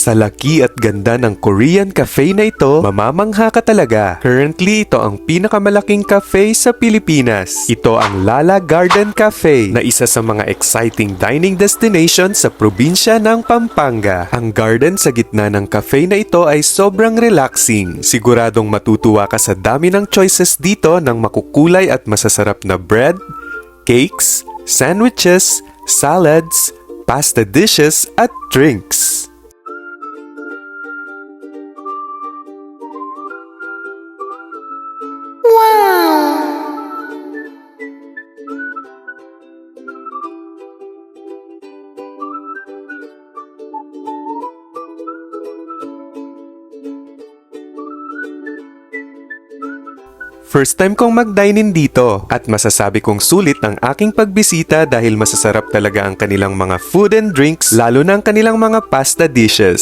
Sa laki at ganda ng Korean cafe na ito, mamamangha ka talaga. Currently, ito ang pinakamalaking cafe sa Pilipinas. Ito ang Lala Garden Cafe, na isa sa mga exciting dining destination sa probinsya ng Pampanga. Ang garden sa gitna ng cafe na ito ay sobrang relaxing. Siguradong matutuwa ka sa dami ng choices dito ng makukulay at masasarap na bread, cakes, sandwiches, salads, pasta dishes at drinks. First time kong mag-dine-in dito at masasabi kong sulit ang aking pagbisita dahil masasarap talaga ang kanilang mga food and drinks, lalo na ang kanilang mga pasta dishes.